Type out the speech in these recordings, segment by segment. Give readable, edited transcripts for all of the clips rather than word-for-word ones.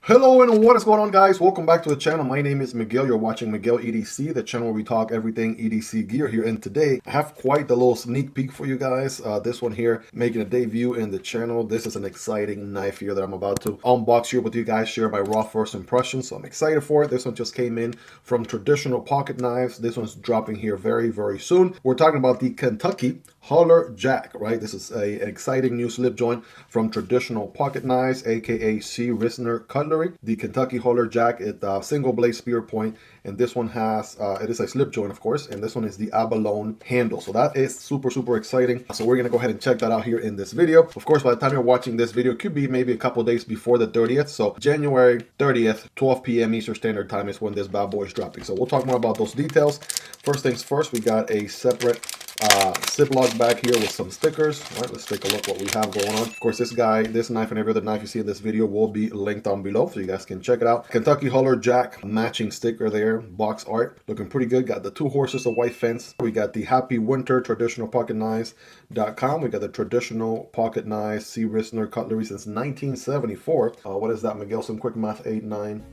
Hello and what is going on, guys? Welcome back to the channel. My name is Miguel. You're watching Miguel EDC, the channel where we talk everything EDC gear here. And today I have quite the little sneak peek for you guys. This one here making a debut in the channel. This is an exciting knife here that I'm about to unbox here with you guys, share my raw first impressions. So I'm excited for it. This one just came in from traditional pocket knives. This one's dropping here very, very soon. We're talking about the Kentucky Holler Jack, right? This is an exciting new slip joint from traditional pocket knives, aka C. Risner cutlery. The Kentucky Holler Jack, it's single blade spear point, and this one has it is a slip joint, of course, and this one is the abalone handle. So that is super exciting. So we're gonna go ahead and check that out here in this video. Of course, by the time you're watching this video, it could be maybe a couple days before the 30th. So January 30th, 12 p.m. Eastern Standard Time is when this bad boy is dropping. So we'll talk more about those details. First things first, we got a separate Ziploc bag here with some stickers. All right, let's take a look what we have going on. Of course, this knife and every other knife you see in this video will be linked down below, so you guys can check it out. Kentucky Holler Jack matching sticker there, box art, looking pretty good. Got the two horses, a white fence. We got the Happy Winter Traditional Pocket Knives.com. We got the traditional pocket knives, C. Risner cutlery since 1974. What is that, Miguel? Some quick math, 8, 9.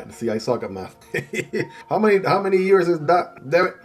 See, I suck at math. How many years is that? Damn it.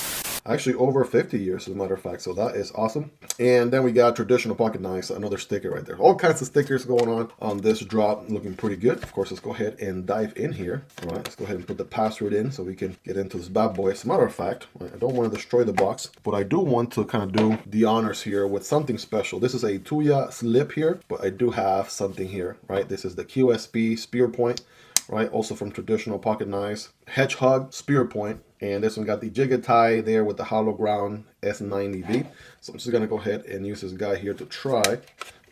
Actually over 50 years, as a matter of fact, so that is awesome. And then we got traditional pocket knives, another sticker right there. All kinds of stickers going on this drop, looking pretty good. Of course, let's go ahead and dive in here. All right, let's go ahead and put the password in so we can get into this bad boy. As a matter of fact, I don't want to destroy the box, but I do want to kind of do the honors here with something special. This is a Tuya slip here, but I do have something here, right? This is the QSP Spearpoint, right? Also from traditional pocket knives, Hedgehog Spearpoint. And this one got the jigga tie there with the hollow ground S90V. So I'm just gonna go ahead and use this guy here to try.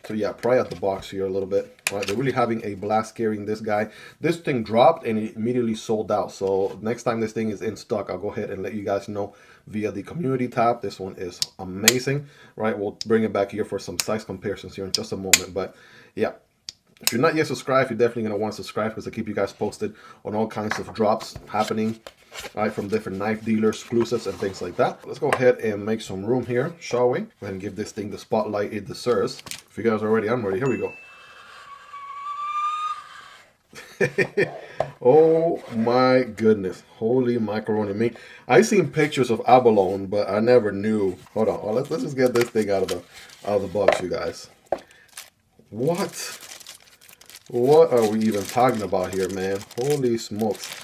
So yeah, pry out the box here a little bit. All right, they're really having a blast carrying this guy. This thing dropped and it immediately sold out. So next time this thing is in stock, I'll go ahead and let you guys know via the community tab. This one is amazing, right? We'll bring it back here for some size comparisons here in just a moment. But yeah, if you're not yet subscribed, you're definitely going to want to subscribe because I keep you guys posted on all kinds of drops happening, right, from different knife dealers, exclusives, and things like that. Let's go ahead and make some room here, shall we? Go ahead and give this thing the spotlight it deserves. If you guys are ready, I'm ready. Here we go. Oh my goodness. Holy macaroni me. I've seen pictures of abalone, but I never knew. Hold on. Let's just get this thing out of the box, you guys. What are we even talking about here, man? Holy smokes.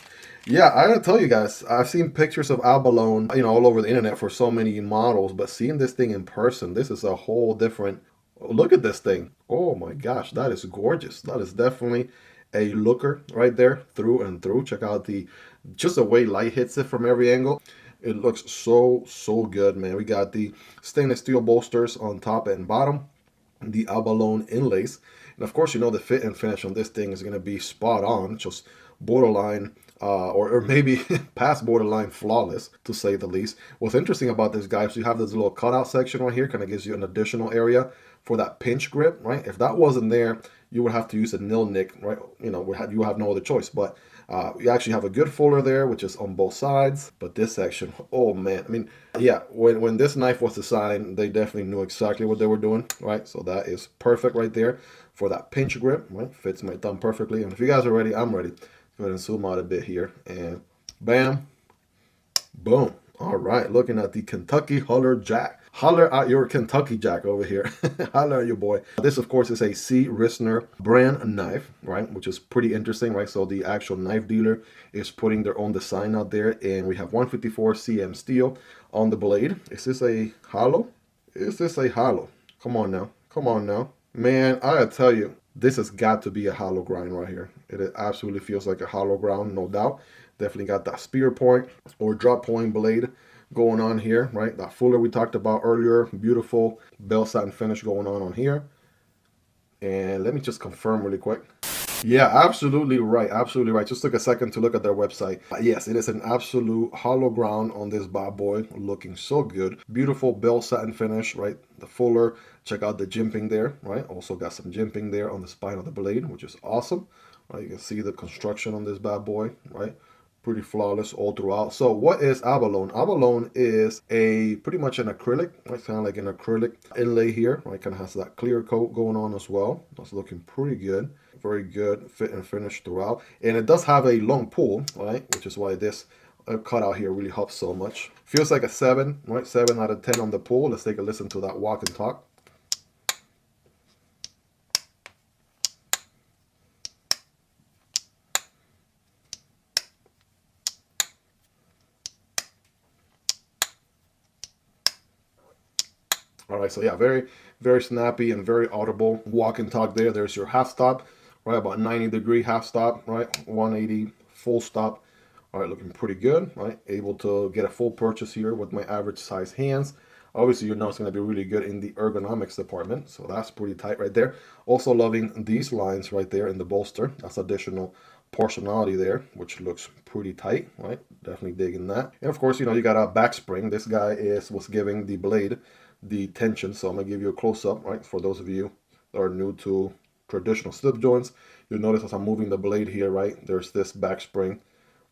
Yeah, I gotta tell you guys, I've seen pictures of abalone, you know, all over the internet for so many models, but seeing this thing in person, this is a whole different look at this thing. Oh my gosh, that is gorgeous. That is definitely a looker right there, through and through. Check out just the way light hits it from every angle. It looks so good, man. We got the stainless steel bolsters on top and bottom, the abalone inlays. And of course, you know, the fit and finish on this thing is going to be spot on, just borderline, or maybe past borderline flawless, to say the least. What's interesting about this guy is you have this little cutout section right here, kind of gives you an additional area for that pinch grip, right? If that wasn't there, you would have to use a nil nick, right? You know, you have no other choice. But you actually have a good fuller there, which is on both sides. But this section, oh man, I mean, yeah, when this knife was designed, they definitely knew exactly what they were doing, right? So that is perfect right there for that pinch grip, right? Fits my thumb perfectly. And if you guys are ready, I'm ready. Go ahead and zoom out a bit here, and bam, boom. All right, looking at the Kentucky Holler Jack. Holler at your Kentucky Jack over here. Holler at your boy. This, of course, is a C. Risner brand knife, right? Which is pretty interesting, right? So the actual knife dealer is putting their own design out there, and we have 154 cm steel on the blade. Is this a hollow? Is this a hollow? Come on now. Come on now. Man, I gotta tell you, this has got to be a hollow grind right here. It absolutely feels like a hollow ground, no doubt. Definitely got that spear point or drop point blade going on here, right? That fuller we talked about earlier. Beautiful bell satin finish going on here. And let me just confirm really quick. Yeah, absolutely right. Absolutely right. Just took a second to look at their website. Yes, it is an absolute hollow ground on this bad boy. Looking so good. Beautiful bell satin finish, right? The fuller. Check out the jimping there, right? Also got some jimping there on the spine of the blade, which is awesome. Right, you can see the construction on this bad boy, right? Pretty flawless all throughout. So what is abalone? Abalone is pretty much an acrylic, right? Kind of like an acrylic inlay here, right? Kind of has that clear coat going on as well. That's looking pretty good. Very good fit and finish throughout. And it does have a long pull, right? Which is why this cutout here really helps so much. Feels like a 7, right? 7 out of 10 on the pull. Let's take a listen to that walk and talk. All right, so yeah, very, very snappy and very audible walk and talk there. There's your half stop, right? About 90-degree half stop, right? 180 full stop. All right, looking pretty good, right? Able to get a full purchase here with my average size hands. Obviously, you know it's going to be really good in the ergonomics department, so that's pretty tight right there. Also loving these lines right there in the bolster. That's additional portionality there, which looks pretty tight, right? Definitely digging that. And of course, you know, you got a back spring. This guy was giving the blade the tension, so I'm gonna give you a close-up, right? For those of you that are new to traditional slip joints, you'll notice as I'm moving the blade here, right, there's this back spring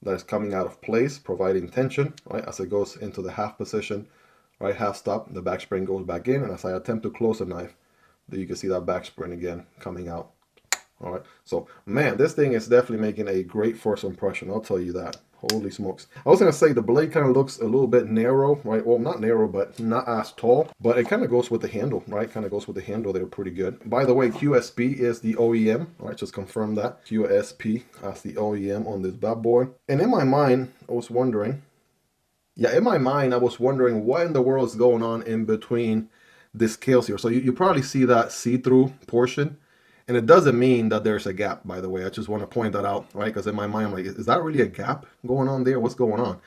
that is coming out of place, providing tension, right, as it goes into the half position, right, half stop, the back spring goes back in, and as I attempt to close the knife, you can see that back spring again coming out. All right, so man, this thing is definitely making a great first impression, I'll tell you that. Holy smokes. I was going to say the blade kind of looks a little bit narrow, right? Well, not narrow, but not as tall. But it kind of goes with the handle, right? Kind of goes with the handle there pretty good. By the way, QSP is the OEM, right? Just confirm that. QSP as the OEM on this bad boy. And in my mind, I was wondering, what in the world is going on in between the scales here. So you probably see that see-through portion. And it doesn't mean that there's a gap, by the way. I just want to point that out, right? Because in my mind, I'm like, is that really a gap going on there? What's going on?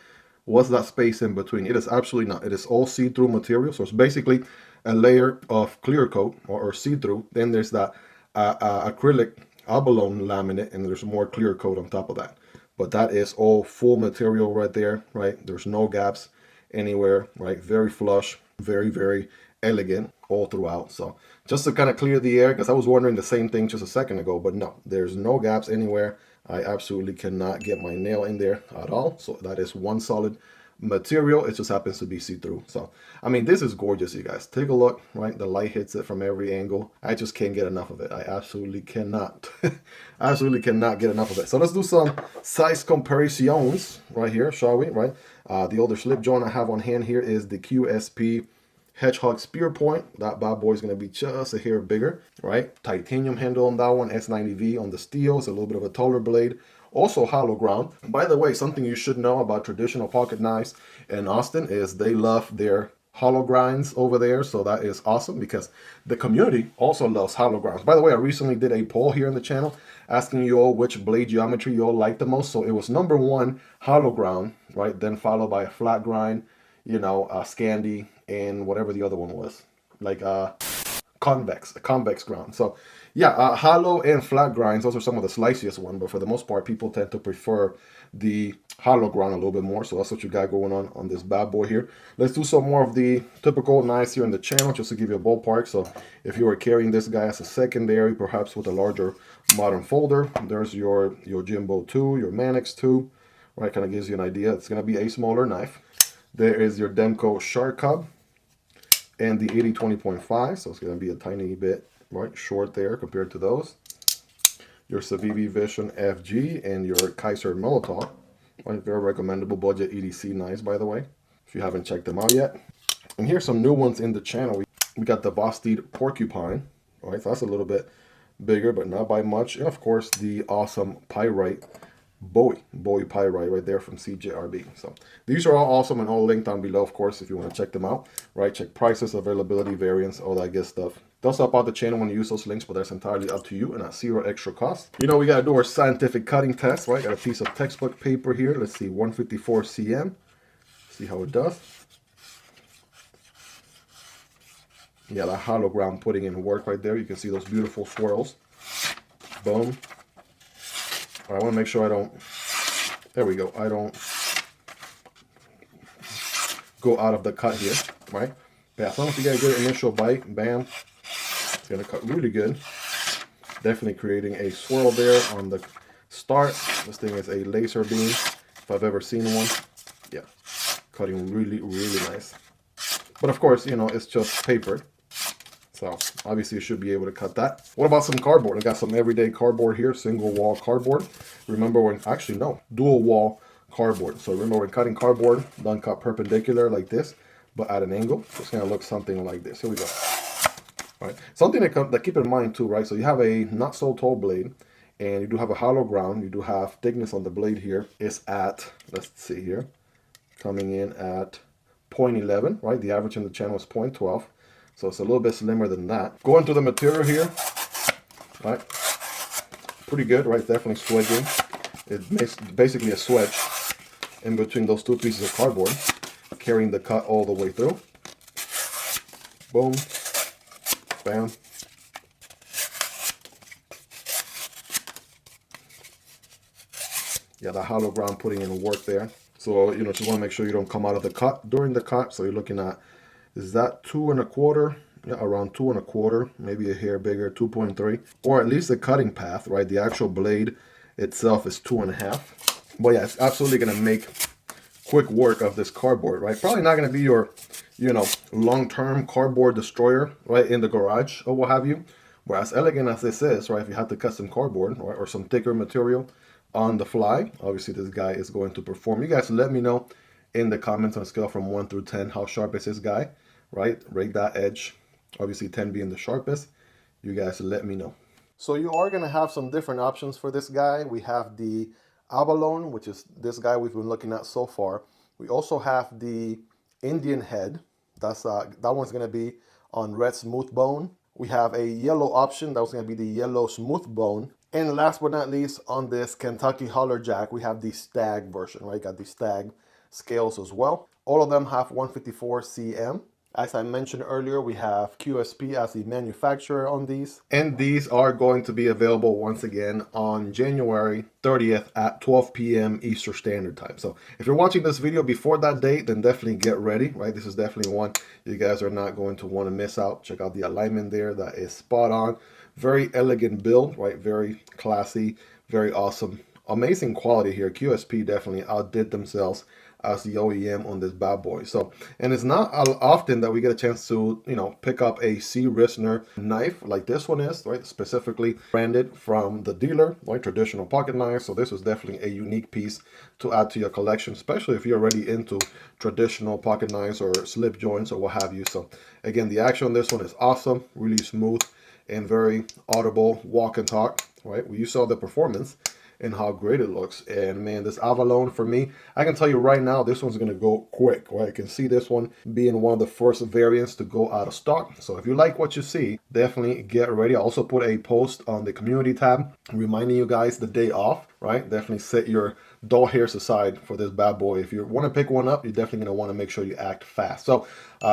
What's that space in between? It is absolutely not. It is all see-through material. So it's basically a layer of clear coat or see-through. Then there's that acrylic abalone laminate, and there's more clear coat on top of that. But that is all full material right there, right? There's no gaps anywhere, right? Very flush, very, very elegant all throughout. So just to kind of clear the air, because I was wondering the same thing just a second ago, but no, there's no gaps anywhere. I absolutely cannot get my nail in there at all. So that is one solid material. It just happens to be see-through. So I mean, this is gorgeous, you guys. Take a look, right? The light hits it from every angle. I just can't get enough of it. I absolutely cannot. Absolutely cannot get enough of it. So let's do some size comparisons right here, shall we? Right, the older slip joint I have on hand here is the QSP Hedgehog Spearpoint. That bad boy is going to be just a hair bigger, right? Titanium handle on that one, S90V on the steel. It's a little bit of a taller blade. Also hollow ground. By the way, something you should know about traditional pocket knives in Austin is they love their hollow grinds over there. So that is awesome because the community also loves hollow grinds. By the way, I recently did a poll here on the channel asking you all which blade geometry you all like the most. So it was #1 hollow ground, right? Then followed by a flat grind, you know, Scandi, and whatever the other one was, like convex ground. So yeah, hollow and flat grinds, those are some of the sliciest ones, but for the most part, people tend to prefer the hollow ground a little bit more. So that's what you got going on this bad boy here. Let's do some more of the typical knives here in the channel, just to give you a ballpark. So if you are carrying this guy as a secondary, perhaps with a larger modern folder, there's your Yojimbo 2, your Manix 2, right? Kind of gives you an idea. It's going to be a smaller knife. There is your Demko Shark Cub and the 80-20.5, so it's going to be a tiny bit, right, short there compared to those. Your Civivi Vision FG and your Kizer Militaw, right, very recommendable budget EDC knives, by the way, if you haven't checked them out yet. And here's some new ones in the channel. We got the Vosteed Porcupine, right, so that's a little bit bigger, but not by much. And of course, the awesome Pyrite Bowie Pyrite right there from CJRB. So these are all awesome and all linked down below, of course, if you want to check them out, right? Check prices, availability, variants, all that good stuff. Does help out the channel when you use those links, but that's entirely up to you and at zero extra cost. You know, we got to do our scientific cutting test, right? Got a piece of textbook paper here. Let's see, 154 cm. See how it does. Yeah, that hollow ground putting in work right there. You can see those beautiful swirls. Boom. I want to make sure I don't, there we go, I don't go out of the cut here, right? But as long as you get a good initial bite, bam, it's going to cut really good. Definitely creating a swirl there on the start. This thing is a laser beam, if I've ever seen one. Yeah, cutting really, really nice. But of course, you know, it's just paper. So obviously you should be able to cut that. What about some cardboard? I got some everyday cardboard here, single wall cardboard. Remember when, actually no, dual wall cardboard. So remember when cutting cardboard, don't cut perpendicular like this, but at an angle. It's gonna look something like this. Here we go. All right, something that keep in mind too, right? So you have a not so tall blade, and you do have a hollow ground. You do have thickness on the blade here. It's at, let's see here, coming in at 0.11, right? The average in the channel is 0.12. So it's a little bit slimmer than that. Going through the material here, right? Pretty good, right? Definitely swedging. It makes basically a swedge in between those two pieces of cardboard, carrying the cut all the way through. Boom. Bam. Yeah, the hollow ground putting in work there. So, you know, just want to make sure you don't come out of the cut during the cut. So you're looking at, is that 2 1/4? Yeah, around 2 1/4, maybe a hair bigger, 2.3, or at least the cutting path, right? The actual blade itself is 2 1/2. But yeah, it's absolutely going to make quick work of this cardboard, right? Probably not going to be your, you know, long-term cardboard destroyer, right, in the garage or what have you. Whereas elegant as this is, right, if you have to cut some cardboard, right, or some thicker material on the fly, obviously this guy is going to perform. You guys let me know in the comments on a scale from 1 through 10 how sharp is this guy, right? Rate that edge, obviously 10 being the sharpest. You guys let me know. So you are going to have some different options for this guy. We have the abalone, which is this guy we've been looking at so far. We also have the Indian head. That one's going to be on red smooth bone. We have a yellow option. That was going to be the yellow smooth bone. And last but not least, on this Kentucky Holler Jack, we have the stag version, right? Got the stag scales as well. All of them have 154 cm. As I mentioned earlier, we have QSP as the manufacturer on these. And these are going to be available once again on January 30th at 12 p.m. Eastern Standard Time. So if you're watching this video before that date, then definitely get ready, right? This is definitely one you guys are not going to want to miss out. Check out the alignment there. That is spot on. Very elegant build, right? Very classy, very awesome. Amazing quality here. QSP definitely outdid themselves as the OEM on this bad boy. So, and it's not often that we get a chance to, you know, pick up a C. Risner knife like this one is, right? Specifically branded from the dealer, like traditional pocket knife. So this is definitely a unique piece to add to your collection, especially if you're already into traditional pocket knives or slip joints or what have you. So again, the action on this one is awesome, really smooth and very audible walk and talk, right? Well, you saw the performance and how great it looks. And man, this abalone for me, I can tell you right now, this one's gonna go quick, right? I can see this one being one of the first variants to go out of stock. So if you like what you see, definitely get ready. I also put a post on the community tab reminding you guys the day off, right? Definitely set your dull hairs aside for this bad boy. If you want to pick one up, you're definitely going to want to make sure you act fast. So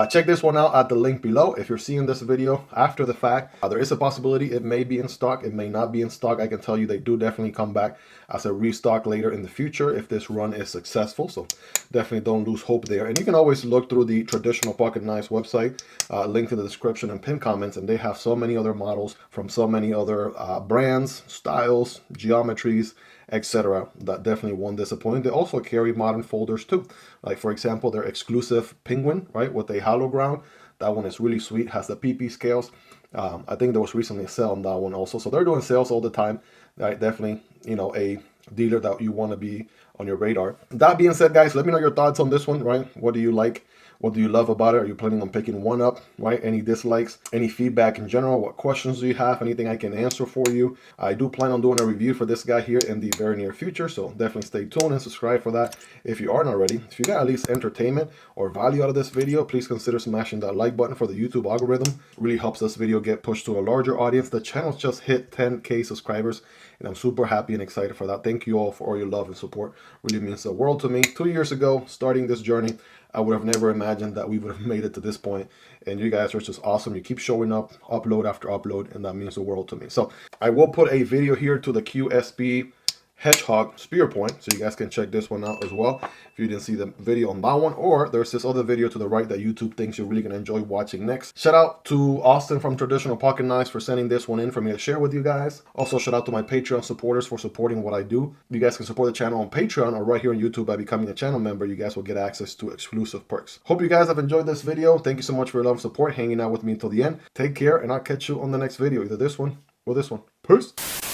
check this one out at the link below. If you're seeing this video after the fact, there is a possibility it may be in stock. It may not be in stock. I can tell you they do definitely come back as a restock later in the future if this run is successful. So definitely don't lose hope there. And you can always look through the Traditional Pocket Knives website, link in the description and pinned comments, and they have so many other models from so many other brands, styles, geometries, etc. that definitely won't disappoint. They also carry modern folders too. Like for example, their exclusive penguin, right, with a hollow ground. That one is really sweet, has the PP scales. I think there was recently a sale on that one also. So they're doing sales all the time. Right, definitely, you know, a dealer that you want to be on your radar. That being said, guys, let me know your thoughts on this one, right? What do you like? What do you love about it? Are you planning on picking one up, right? Any dislikes, any feedback in general? What questions do you have? Anything I can answer for you? I do plan on doing a review for this guy here in the very near future, so definitely stay tuned and subscribe for that if you aren't already. If you got at least entertainment or value out of this video, please consider smashing that like button for the YouTube algorithm. It really helps this video get pushed to a larger audience. The channel's just hit 10K subscribers, and I'm super happy and excited for that. Thank you all for all your love and support. Really means the world to me. 2 years ago, starting this journey, I would have never imagined that we would have made it to this point. And you guys are just awesome. You keep showing up, upload after upload, and that means the world to me. So I will put a video here to the QSP Hedgehog Spearpoint, so you guys can check this one out as well if you didn't see the video on that one. Or there's this other video to the right that YouTube thinks you're really gonna enjoy watching next. Shout out to Austin from Traditional Pocket Knives for sending this one in for me to share with you guys. Also shout out to my Patreon supporters for supporting what I do. You guys can support the channel on Patreon or right here on YouTube by becoming a channel member. You guys will get access to exclusive perks. Hope you guys have enjoyed this video. Thank you so much for your love and support, hanging out with me until the end. Take care, and I'll catch you on the next video, either this one or this one. Peace.